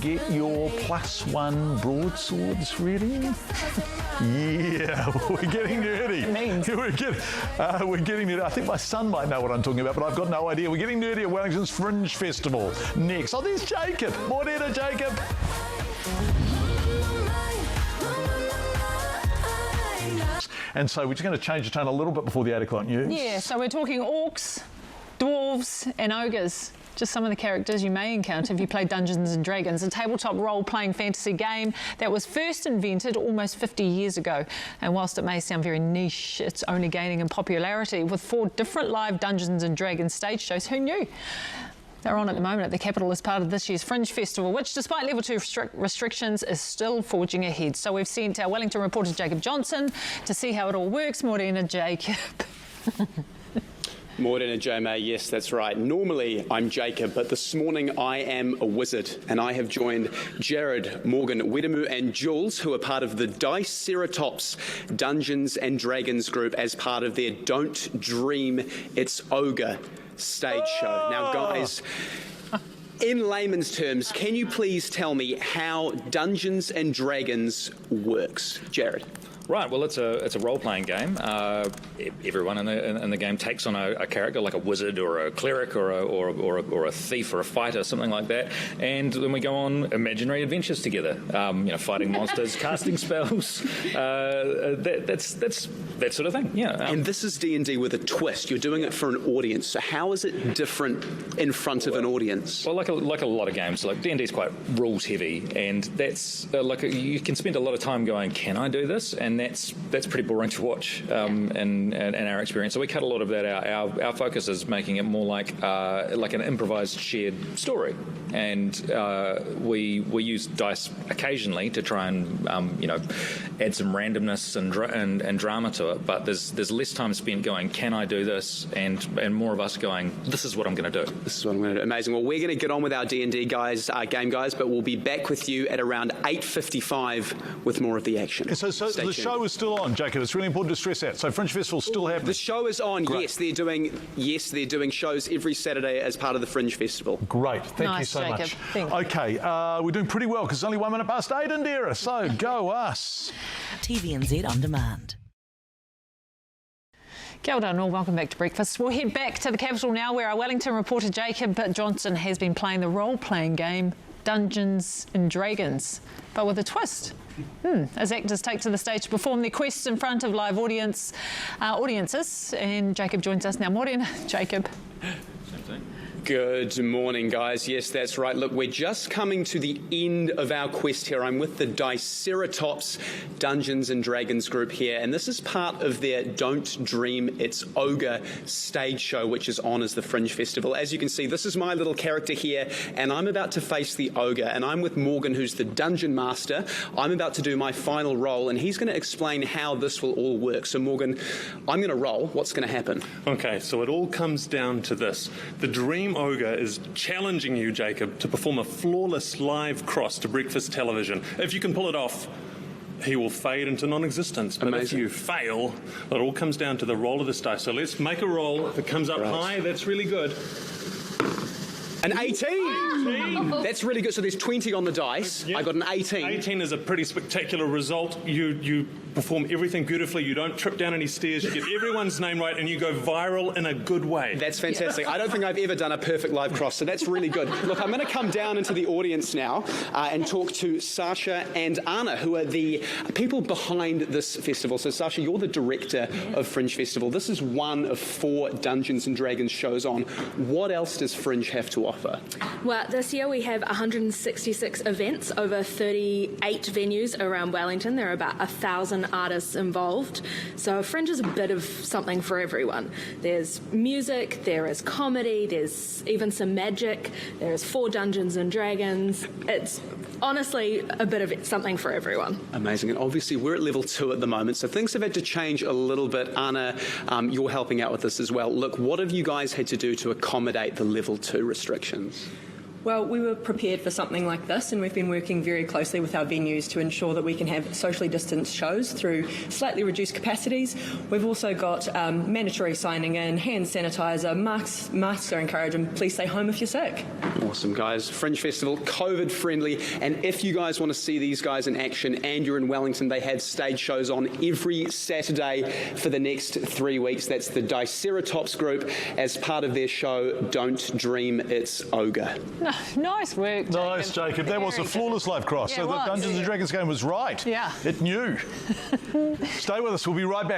get your +1 broadswords ready? Yeah, we're getting nerdy. We're getting nerdy. I think my son might know what I'm talking about, but I've got no idea. We're getting nerdy at Wellington's Fringe Festival next. Oh, there's Jacob. Morena, Jacob. And so we're just going to change the tone a little bit before the 8 o'clock news. Yeah, so we're talking orcs, dwarves and ogres. Just some of the characters you may encounter if you play Dungeons & Dragons, a tabletop role-playing fantasy game that was first invented almost 50 years ago. And whilst it may sound very niche, it's only gaining in popularity with 4 different live Dungeons & Dragons stage shows. Who knew? They're on at the moment at the capital as part of this year's Fringe Festival, which, despite level 2 restrictions, is still forging ahead. So we've sent our Wellington reporter Jacob Johnson to see how it all works. Morena, Jacob. Morena, J-May, yes, that's right. Normally I'm Jacob, but this morning I am a wizard, and I have joined Jared, Morgan, Wedemu and Jules, who are part of the Diceratops Dungeons & Dragons group as part of their Don't Dream It's Ogre stage show. Now, guys, in layman's terms, can you please tell me how Dungeons & Dragons works? Jared. Right, well, it's a role-playing game. Everyone in the game takes on a character, like a wizard or a cleric or a thief or a fighter, something like that, and then we go on imaginary adventures together. Fighting monsters, casting spells, that sort of thing. Yeah. And this is D&D with a twist. You're doing it for an audience. So how is it different in front of an audience? Well, like a lot of games, like D&D is quite rules heavy, and that's you can spend a lot of time going, can I do this? And that's pretty boring to watch in our experience. So we cut a lot of that out. Our focus is making it more like an improvised shared story, and we use dice occasionally to try and add some randomness and drama to it. But there's less time spent going, can I do this, and more of us going, this is what I'm going to do. This is what I'm going to do. Amazing. Well, we're going to get on with our D&D game, guys, but we'll be back with you at around 8:55 with more of the action. So the show is still on, Jacob. It's really important to stress that. So Fringe Festival's still happening. The show is on. Great. Yes, they're doing shows every Saturday as part of the Fringe Festival. Great. Thank you so Jacob. much. Thank you. Okay, we're doing pretty well because it's only 1 minute past 8 in Dera. So go us. TVNZ On Demand. Kia ora and all, welcome back to Breakfast. We'll head back to the capital now, where our Wellington reporter Jacob Johnson has been playing the role-playing game Dungeons & Dragons, but with a twist. As actors take to the stage to perform their quests in front of live audiences. And Jacob joins us now. Morning, Jacob. Same thing. Good morning, guys. Yes, that's right. Look, we're just coming to the end of our quest here. I'm with the Diceratops Dungeons & Dragons group here, and this is part of their Don't Dream It's Ogre stage show, which is on as the Fringe Festival. As you can see, this is my little character here, and I'm about to face the ogre, and I'm with Morgan, who's the dungeon master. I'm about to do my final roll, and he's going to explain how this will all work. So, Morgan, I'm going to roll. What's going to happen? Okay, so it all comes down to this. The Dream Ogre is challenging you, Jacob, to perform a flawless live cross to breakfast television. If you can pull it off, he will fade into non-existence. But if you fail, it all comes down to the roll of this dice. So let's make a roll. If it comes up high, that's really good. An 18! That's really good. So there's 20 on the dice. Yep. I got an 18. 18 is a pretty spectacular result. You perform everything beautifully. You don't trip down any stairs. You get everyone's name right, and you go viral in a good way. That's fantastic. I don't think I've ever done a perfect live cross, so that's really good. Look, I'm going to come down into the audience now and talk to Sasha and Anna, who are the people behind this festival. So, Sasha, you're the director of Fringe Festival. This is one of 4 Dungeons & Dragons shows on. What else does Fringe have to offer? Well, this year we have 166 events over 38 venues around Wellington. There are about 1,000 artists involved. So Fringe is a bit of something for everyone. There's music, there is comedy, there's even some magic, there's 4 Dungeons & Dragons. It's honestly a bit of something for everyone. Amazing. And obviously we're at level 2 at the moment, so things have had to change a little bit. Anna, you're helping out with this as well. Look, what have you guys had to do to accommodate the level 2 restrictions? Well, we were prepared for something like this, and we've been working very closely with our venues to ensure that we can have socially distanced shows through slightly reduced capacities. We've also got mandatory signing in, hand sanitizer, masks are encouraged, and please stay home if you're sick. Awesome, guys. Fringe Festival, COVID friendly. And if you guys want to see these guys in action and you're in Wellington, they have stage shows on every Saturday for the next 3 weeks. That's the Diceratops group as part of their show, Don't Dream It's Ogre. Nice work, Jacob. Nice, Jacob. That was a flawless live cross. Yeah, So it the was. Dungeons and Dragons game was right. Yeah. It knew. Stay with us. We'll be right back.